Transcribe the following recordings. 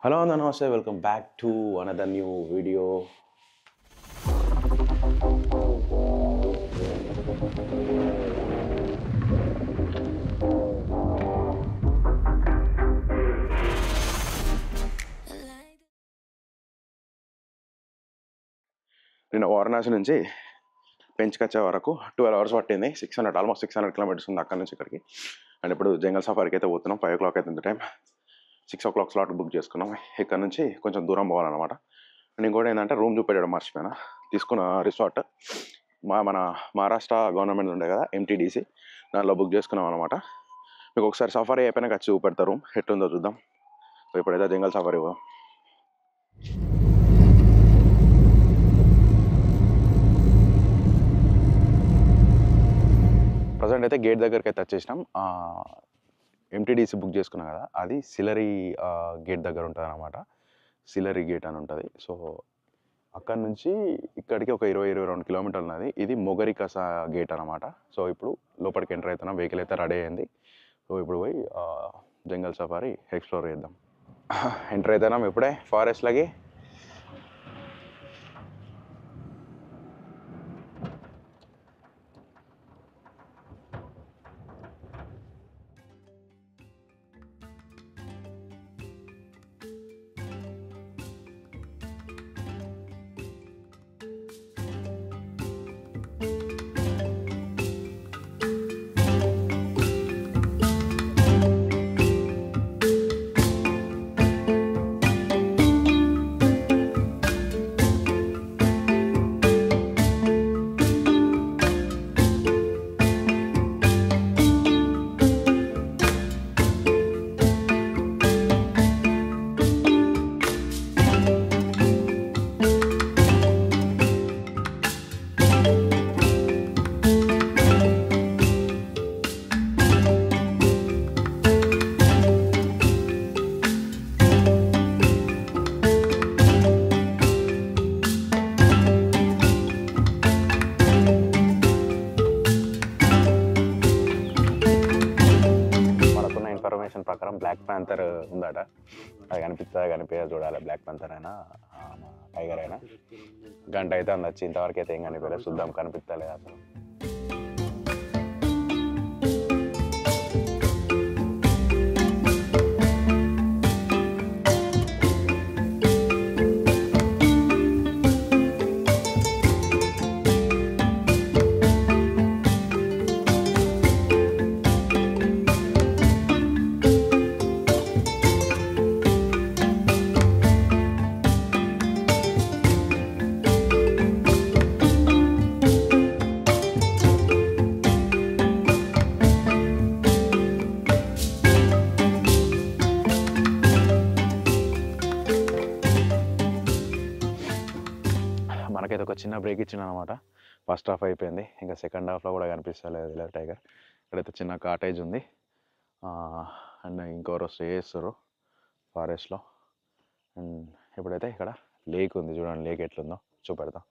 Hello and namaste, welcome back to another new video. నిన్న వారణాసి నుంచి పెంచుకొచ్చే వరకు 12 అవర్స్ పట్టింది. ఆల్మోస్ట్ 600 కిలోమీటర్స్ ఉంది అక్కడ నుంచి ఇక్కడికి. అండ్ ఇప్పుడు జంగల్ సఫారీకి అయితే పోతున్నాం. 5 o'clock అవుతుంది టైం. 6 o'clock స్లాట్ బుక్ చేసుకున్నాం. ఇక్కడ నుంచి కొంచెం దూరం పోవాలన్నమాట. అండ్ ఇంకోటి ఏంటంటే రూమ్ చూపెట్టడం మర్చిపోయినా. తీసుకున్న రిసార్ట్ మన మహారాష్ట్ర గవర్నమెంట్ ఉండే కదా, MTDC, దానిలో బుక్ చేసుకున్నాం అనమాట. మీకు ఒకసారి సఫారీ అయిపోయినాక వచ్చి చూపెడతా రూమ్ ఎట్లుందో చూద్దాం. ఇప్పుడైతే జంగల్ సఫారీ పోదాం. ప్రజెంట్ అయితే గేట్ దగ్గరికి అయితే వచ్చేసినాం. MTDC బుక్ చేసుకున్నాం కదా, అది సిలరీ గేట్ దగ్గర ఉంటుంది అనమాట. సిలరీ గేట్ అని ఉంటుంది. సో అక్కడ నుంచి ఇక్కడికి ఒక 20-22 కిలోమీటర్లు ఉన్నది. ఇది మొగరికసా గేట్ అనమాట. సో ఇప్పుడు లోపలికి ఎంటర్ అవుతున్నాం. వెహికల్ అయితే రెడీ అయింది. సో ఇప్పుడు పోయి జంగల్ సఫారీ ఎక్స్ప్లోర్ చేద్దాం. ఎంటర్ అవుతున్నాం ఇప్పుడే ఫారెస్ట్లకి. ఇన్ఫర్మేషన్ ప్రకారం బ్లాక్ ప్యాంథర్ ఉందట. అది కనిపించదు చూడాలి. బ్లాక్ ప్యాంథర్ అయినా టైగర్ అయినా. గంట అయితే అందొచ్చి ఇంతవరకు అయితే ఏం కనిపించలేదు. చూద్దాం కనిపిస్తలేదు అసలు. మనకైతే ఒక చిన్న బ్రేక్ ఇచ్చిన అనమాట. ఫస్ట్ హాఫ్ అయిపోయింది. ఇంకా సెకండ్ హాఫ్లో కూడా కనిపిస్తలేదు ఇలా టైగర్. ఇక్కడైతే చిన్న కాటేజ్ ఉంది. అండ్ ఇంకెవరో స్టే చేస్తారు ఫారెస్ట్లో. అండ్ ఇప్పుడైతే ఇక్కడ లేక్ ఉంది. చూడండి లేక్ ఎట్లుందో చూపెడతాం.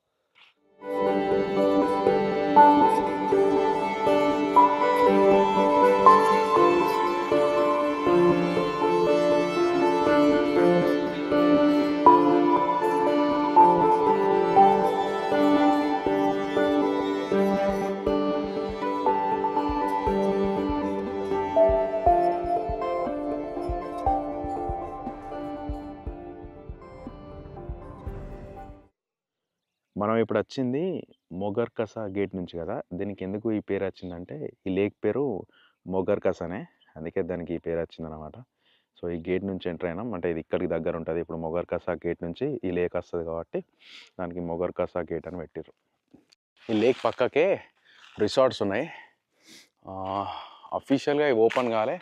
మనం ఇప్పుడు వచ్చింది మొగర్కసా గేట్ నుంచి కదా. దీనికి ఎందుకు ఈ పేరు వచ్చిందంటే ఈ లేక్ పేరు మొగర్కసానే, అందుకే దానికి ఈ పేరు వచ్చిందనమాట. సో ఈ గేట్ నుంచి ఎంటర్ అయినాం అంటే ఇది ఇక్కడికి దగ్గర ఉంటుంది. ఇప్పుడు మొగర్కసా గేట్ నుంచి ఈ లేక్ వస్తుంది కాబట్టి దానికి మొగర్కసా గేట్ అని పెట్టారు. ఈ లేక్ పక్కకే రిసార్ట్స్ ఉన్నాయి. అఫీషియల్గా ఇవి ఓపెన్ కాలే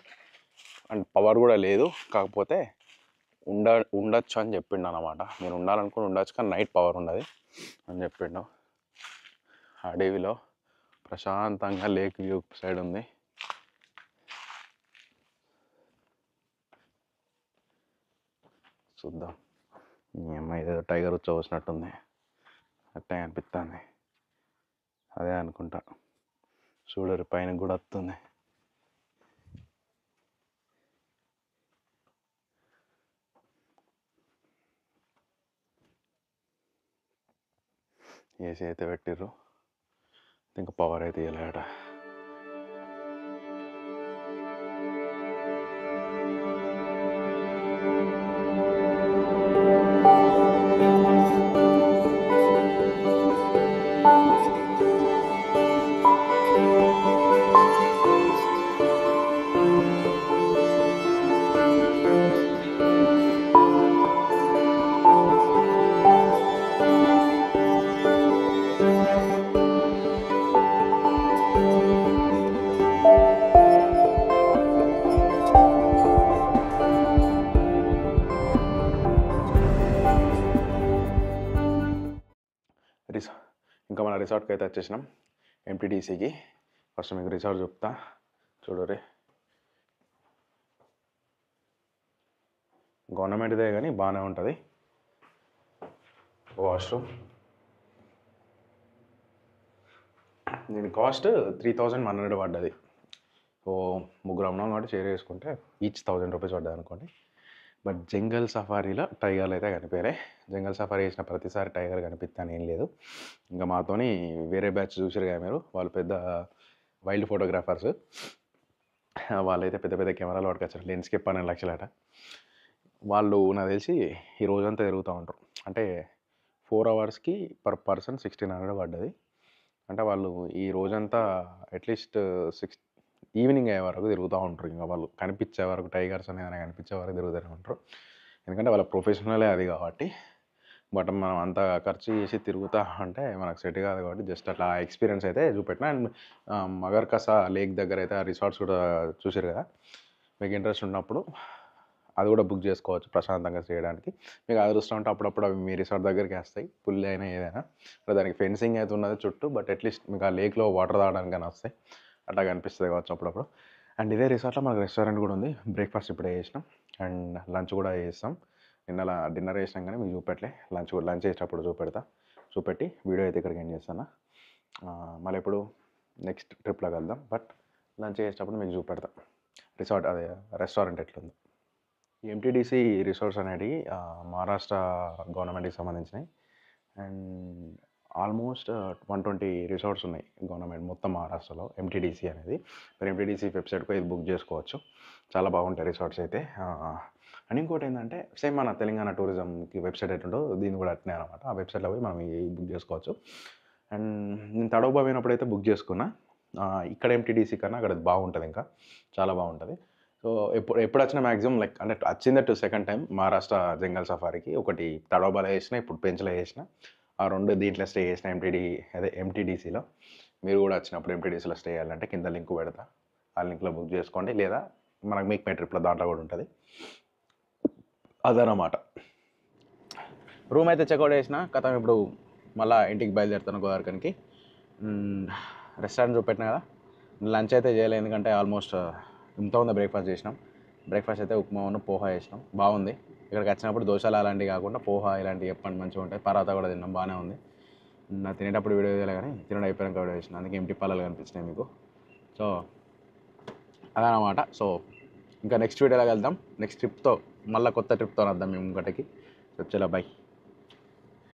అండ్ పవర్ కూడా లేదు. కాకపోతే ఉండొచ్చు అని చెప్పిండు అనమాట. మీరు ఉండాలనుకుని ఉండొచ్చు కానీ నైట్ పవర్ ఉండదు అని చెప్పిండు. అడవిలో ప్రశాంతంగా లేక్ వ్యూ సైడ్ ఉంది. చూద్దాం. ఈ అమ్మాయి ఏదో టైగర్ వచ్చి అట్టే అనిపిస్తుంది. అదే అనుకుంటా. చూడరు పైన కూడా వస్తుంది. ఏసీ అయితే పెట్టిర్రు, ఇంకా పవర్ అయితే ఇవ్వలేట. ఇంకా మన రిసార్ట్కి అయితే వచ్చేసినాం, ఎంటీడీసీకి. ఫస్ట్ మీకు రిసార్ట్ చెప్తా చూడరే. గవర్నమెంట్దే కానీ బాగానే ఉంటుంది. వాష్రూమ్ దీని కాస్ట్ 3100 పడ్డది. సో ముగ్గురు ఉన్నాం కాబట్టి షేర్ చేసుకుంటే ఈచ్ 1000 రూపీస్ పడ్డది అనుకోండి. బట్ జంగల్ సఫారీలో టైగర్లు అయితే కనిపించాయి. జంగల్ సఫారీ చేసిన ప్రతిసారి టైగర్ కనిపిస్తాను ఏం లేదు. ఇంకా మాతోని వేరే బ్యాచ్ చూసారు కదా మీరు, వాళ్ళు పెద్ద వైల్డ్ ఫోటోగ్రాఫర్స్. వాళ్ళైతే పెద్ద పెద్ద కెమెరాలు పట్టుకొచ్చారు, లెన్స్కి 12 లక్షలట. వాళ్ళు నాకు తెలిసి ఈ రోజంతా తిరుగుతూ ఉంటారు. అంటే 4 అవర్స్కి పర్ పర్సన్ 1600 పడ్డది. అంటే వాళ్ళు ఈ రోజంతా అట్లీస్ట్ ఈవినింగ్ అయ్యే వరకు తిరుగుతూ ఉంటారు. ఇంకా వాళ్ళు కనిపించే వరకు, టైగర్స్ అనేది కనిపించే వరకు తిరుగుతూనే ఉంటారు. ఎందుకంటే వాళ్ళ ప్రొఫెషనలే అది కాబట్టి. బట్ మనం అంత ఖర్చు చేసి తిరుగుతా అంటే మనకు సెట్ కాదు కాబట్టి జస్ట్ అట్లా ఎక్స్పీరియన్స్ అయితే చూపెట్టిన. అండ్ మగర్కసా లేక్ దగ్గర అయితే ఆ రిసార్ట్స్ కూడా చూసారు కదా. మీకు ఇంట్రెస్ట్ ఉన్నప్పుడు అది కూడా బుక్ చేసుకోవచ్చు ప్రశాంతంగా చేయడానికి. మీకు అదృష్టం ఉంటే అప్పుడప్పుడు అవి మీ రిసార్ట్ దగ్గరికి వస్తాయి, పుల్లి అయినా ఏదైనా. దానికి ఫెన్సింగ్ అయితే ఉన్నది చుట్టూ, బట్ అట్లీస్ట్ మీకు ఆ లేక్లో వాటర్ తాగడానికి వస్తాయి, అట్లా కనిపిస్తుంది కావచ్చు అప్పుడప్పుడు. అండ్ ఇదే రిసార్ట్లో మనకు రెస్టారెంట్ కూడా ఉంది. బ్రేక్ఫాస్ట్ ఇప్పుడే చేసినాం అండ్ లంచ్ కూడా చేస్తాం. నిన్న డిన్నర్ చేసినాం కానీ మీకు చూపెట్టలే. లంచ్ చేసేటప్పుడు చూపెట్టి వీడియో అయితే ఇక్కడికి ఏం చేస్తాను. మళ్ళీ ఇప్పుడు నెక్స్ట్ ట్రిప్లో కలుద్దాం. బట్ లంచ్ చేసేటప్పుడు మీకు చూపెడతా రిసార్ట్ అదే రెస్టారెంట్ ఎట్లుంది. ఎంటీడీసీ రిసార్ట్స్ అనేవి మహారాష్ట్ర గవర్నమెంట్కి సంబంధించినవి. అండ్ ఆల్మోస్ట్ 120 రిసార్ట్స్ ఉన్నాయి గవర్నమెంట్ మొత్తం మహారాష్ట్రలో, ఎంటీడీసీ అనేది. మీరు ఎంటీడీసీ వెబ్సైట్కి ఇది బుక్ చేసుకోవచ్చు, చాలా బాగుంటాయి రిసార్ట్స్ అయితే. అండ్ ఇంకోటి ఏంటంటే సేమ్ మన తెలంగాణ టూరిజంకి వెబ్సైట్ ఎట్లుంటో దీన్ని కూడా అట్నే అనమాట. ఆ వెబ్సైట్లో పోయి మనం బుక్ చేసుకోవచ్చు. అండ్ నేను తడోబా పోయినప్పుడు అయితే బుక్ చేసుకున్నా. ఇక్కడ ఎంటీడీసీ కన్నా అక్కడ బాగుంటుంది, ఇంకా చాలా బాగుంటుంది. సో ఎప్పుడు వచ్చిన మ్యాక్సిమం లైక్ అంటే వచ్చిందట్టు సెకండ్ టైం మహారాష్ట్ర జంగల్ సఫారీకి. ఒకటి తడోబాలో వేసిన, ఇప్పుడు పెంచ్లో వేసిన. ఆ 2 దీంట్లో స్టే చేసిన ఎంటీడీసీలో. మీరు కూడా వచ్చినప్పుడు ఎంటీడీసీలో స్టే చేయాలంటే కింద లింక్ పెడతా, ఆ లింక్లో బుక్ చేసుకోండి. లేదా మనకు మేక్ మై ట్రిప్లో దాంట్లో కూడా ఉంటుంది. అదనమాట. రూమ్ అయితే చెక్అవుట్ చేసిన కథ. ఇప్పుడు మళ్ళీ ఇంటికి బయలుదేరుతాను గోదావరికి. రెస్టారెంట్ చూపెట్టినా కదా. లంచ్ అయితే చేయలేదు ఎందుకంటే ఆల్మోస్ట్ ఇంత బ్రేక్ఫాస్ట్ చేసినాం. బ్రేక్ఫాస్ట్ అయితే ఉప్మాను పోహా చేసినాం, బాగుంది. ఇక్కడికి వచ్చినప్పుడు దోశలు అలాంటివి కాకుండా పోహా ఇలాంటివి చెప్పండి మంచిగా ఉంటాయి. పరాతా కూడా తిన్నాం, బాగానే ఉంది. నా తినేటప్పుడు వీడియో తీయాలి కానీ తినడం అయిపోయాక వీడియో చేసిన, అందుకే ఎంటీ పళ్ళలు కనిపించినాయి మీకు. సో అదనమాట. సో ఇంకా నెక్స్ట్ వీడియోలో వెళ్దాం, నెక్స్ట్ ట్రిప్తో, మళ్ళీ కొత్త ట్రిప్తో వద్దాం మేము ఇంకటికి. సో చలో బై.